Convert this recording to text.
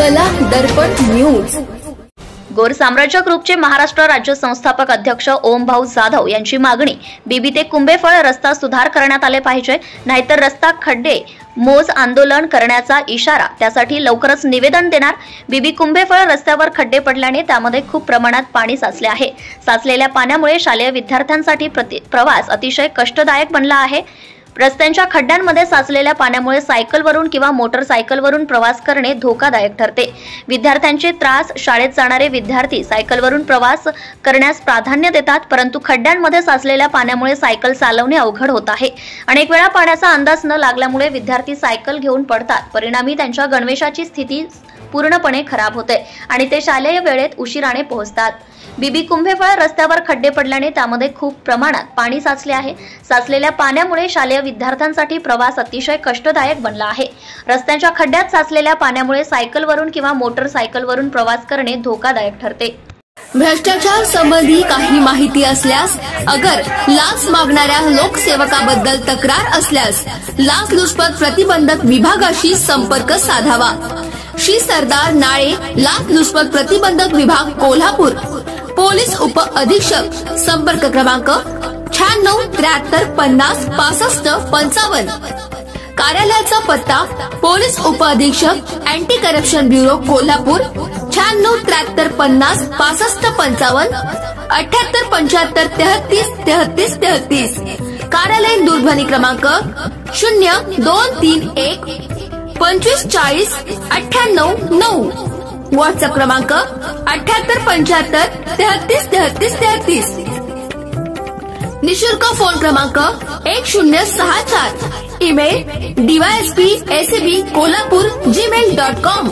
कला दर्पण न्यूज। गोर साम्राज्य ग्रुपचे महाराष्ट्र राज्य संस्थापक अध्यक्ष ओम भाऊ जाधव यांची मागणी बीबी ते कुंभेफळ रस्ता सुधार करण्यात आले पाहिजे, नाहीतर रस्ता खड्डे मोज आंदोलन करण्याचा इशारा। त्यासाठी लवकरच निवेदन देणार। बीबी कुंभेफळ रस्त्यावर खड्डे पडल्याने त्यामध्ये खूप प्रमाणात पाणी साचले आहे। साचलेल्या पाण्यामुळे शालेय विद्यार्थ्यांसाठी प्रवास अतिशय कष्टदायक बनला आहे। रस्त्यांच्या खड्ड्यांमध्ये साचलेल्या पाण्यामुळे सायकलवरून किंवा मोटरसायकलवरून प्रवास करणे धोकादायक ठरते। विद्यार्थ्यांचे त्रास, शाळेत जाणारे विद्यार्थी सायकलवरून प्रवास करण्यास प्राधान्य देतात, परंतु खड्ड्यांमध्ये साचलेल्या पाण्यामुळे सायकल चालवणे अवघड होत आहे। अनेक वेळा पाण्याचा अंदाज न लागल्यामुळे विद्यार्थी सायकल घेऊन पडतात, परिणामी त्यांच्या गणवेशाची स्थिती पूर्णपणे खराब होते आणि ते शालेय वेळेत उशिराने पोहोचतात। बीबी कुंभेफळ रस्त्यावर खड्डे पडल्याने त्यामध्ये खूप प्रमाणात पाणी साचले आहे। साचलेल्या पाण्यामुळे शालेय विद्यार्थ्यांसाठी प्रवास अतिशय कष्टदायक बनला आहे। रस्त्यांच्या खड्ड्यात साचलेल्या पाण्यामुळे सायकलवरून किंवा मोटरसायकलवरून प्रवास करणे धोकादायक ठरते। भ्रष्टाचार संबंधी काही माहिती असल्यास, अगर लाच मागणाऱ्या लोकसेवकाबद्दल तक्रार असल्यास लाचलुचपत प्रतिबंधक विभागाशी संपर्क साधावा। श्री सरदार नाळे, लाचलुचपत प्रतिबंधक विभाग, कोल्हापूर। पोलीस उप अधीक्षक, संपर्क क्रमांक 96 73 50 65 55। कार्यालयाचा पत्ता पोलीस उप अधीक्षक, अँटी करप्शन ब्युरो, कोल्हापूर, 96 73 50 65 55 78 75 33 33 33। कार्यालयीन दूरध्वनी क्रमांक 0231 25 40 98 9। व्हॉट्सअप क्रमांक 78 75 33 33 33। निशुल्क फोन क्रमांक 1064। Email dysp@kolhapur@gmail.com।